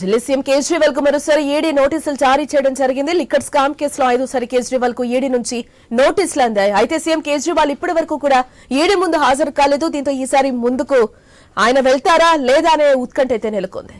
Delhi CM Kejriwal కు మరోసారి ED నోటీసులు జారీ చేయడం జరిగింది. లిక్కర్ స్కామ్ కేసులో 5సారి కేజ్రీవాల్ కు ఈడీ నుంచి నోటీసులు అందాయి. అయితే సీఎం కేజ్రీవాల్ ఇప్పటి వరకు కూడా ఈడీ ముందు హాజరు కాలేదు. దీంతో ఈసారి ముందుకు ఆయన వెళ్తారా లేదా అనే ఉత్కంఠ అయితే నెలకొంది.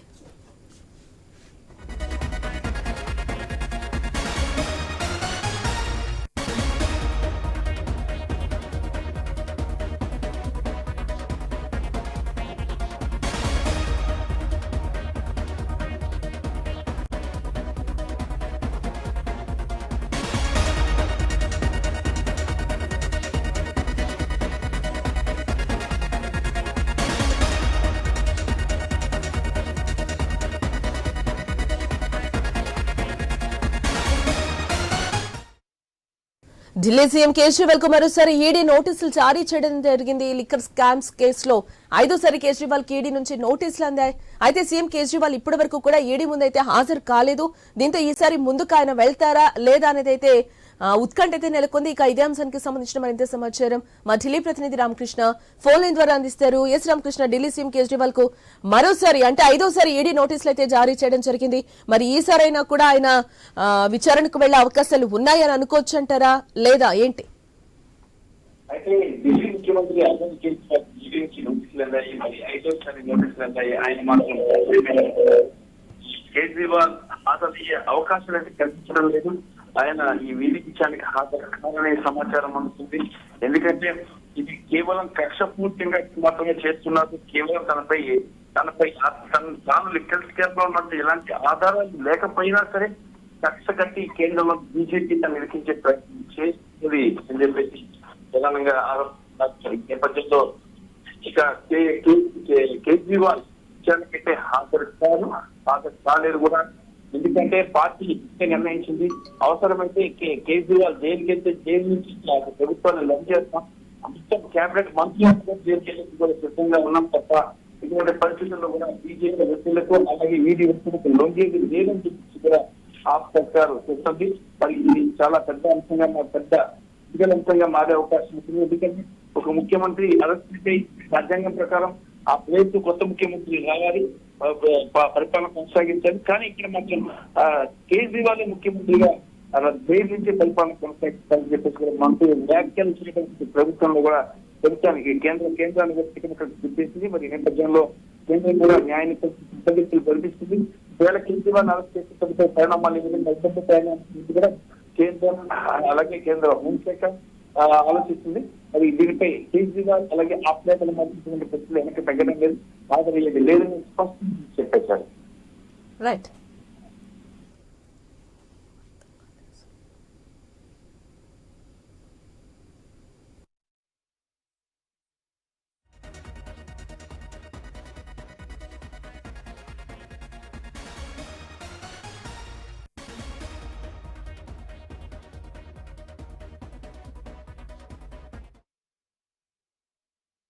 ఢిల్లీ సీఎం కేజ్రీవాల్ కు మరోసారి ఈడీ నోటీసులు జారీ చేయడం జరిగింది. లిక్కర్ స్కామ్స్ కేసులో 5సారి కేజ్రీవాల్ కి ఈడీ నుంచి నోటీసులు అందాయి. అయితే సీఎం కేజ్రీవాల్ ఇప్పటి వరకు కూడా ఈడీ ముందైతే హాజరు కాలేదు. దీంతో ఈసారి ముందుకు ఆయన వెళ్తారా లేదా అనేది అయితే ఉత్కంఠ అయితే నెలకొంది. ఇక ఇదే అంశానికి సంబంధించిన మరింత సమాచారం మా ఢిల్లీ ప్రతినిధి రామకృష్ణ ఫోన్ లైన్ ద్వారా అందిస్తారు. ఎస్ రామకృష్ణ, ఢిల్లీ సీఎం కేజ్రీవాల్ కు మరోసారి అంటే 5సారి ఈడీ నోటీసులు అయితే జారీ చేయడం జరిగింది. మరి ఈసారైనా కూడా ఆయన విచారణకు వెళ్లే అవకాశాలు ఉన్నాయని అనుకోవచ్చు అంటారా లేదా ఏంటి? అయితే ఢిల్లీ ముఖ్యమంత్రి అరవింద్ కేజ్రీవాల్ ఈడీ నుంచి నోటీసులు అందాయి. మరి 5సారి నోటీసులు అందాయి. ఆయన మాత్రం కేజ్రీవాల్ హాజరయ్యే అవకాశాలు అయితే కనిపించడం లేదు. ఆయన ఈ వీధికి హాజరు కావాలనే సమాచారం అందుతుంది. ఎందుకంటే ఇది కేవలం కక్ష పూర్తిగా మాత్రమే చేస్తున్నారు. కేవలం తాను లిక్కర్ స్కామ్ లో ఉన్నట్టు ఎలాంటి ఆధారాలు లేకపోయినా సరే కక్ష కట్టి కేంద్రంలో బీజేపీ తను నిలిపించే ప్రయత్నం చేస్తుంది అని చెప్పేసి ప్రధానంగా ఆరోపిస్తున్నారు. ఈ నేపథ్యంలో ఇక కేజ్రీవాల్ విచారణకైతే హాజరు కాలేదు కూడా. ఎందుకంటే పార్టీ నిర్ణయించింది అవసరమైతే కేజ్రీవాల్ జైలుకి వెళ్తే జైలు నుంచి ప్రభుత్వాన్ని లంచ్ చేస్తాం, మొత్తం కేబినెట్ మంత్రులు జైలుకి వెళ్ళి కూడా సిద్ధంగా ఉన్నాం తప్ప ఇటువంటి పరిస్థితుల్లో కూడా బీజేపీ వ్యక్తులకు అలాగే ఈడీ వ్యక్తులకు లొంగేది లేదని చెప్పి కూడా ఆప్ సర్కారు చెప్తుంది. మరి ఇది చాలా పెద్ద అంశంగా అంశంగా మారే అవకాశం ఉంటుంది. ఎందుకంటే ఒక ముఖ్యమంత్రి అరెస్ట్ రాజ్యాంగం ప్రకారం ఆ ప్లేస్ కొత్త ముఖ్యమంత్రి రావాలి, పరిపాలన కొనసాగించాలి. కానీ ఇక్కడ మాత్రం కేజ్రీవాల్ ముఖ్యమంత్రిగా జైలు నుంచి పరిపాలన కొనసాగిస్తారని చెప్పేసి మంత్రులు వ్యాఖ్యానించినటువంటి ప్రభుత్వంలో కూడా ప్రభుత్వానికి కేంద్రాన్ని గుర్తించింది. మరి ఈ నేపథ్యంలో కేంద్రం కూడా న్యాయాన్ని వ్యక్తులు కల్పిస్తుంది. ఒకవేళ కేజ్రీవాల్ అరెస్ట్ చేసే ప్రభుత్వ పరిణామాలు కూడా కేంద్రం అలాగే కేంద్ర హోంశాఖ ఆలోచిస్తుంది. మరి దీనిపై కేజ్రీవాల్ అలాగే ఆప్ నేతలు మధ్య ప్రశ్నలు వెనక్కి తగ్గడం లేదు, హాజరయ్యేది లేదని స్పష్టం చెప్పేశారు. రైట్.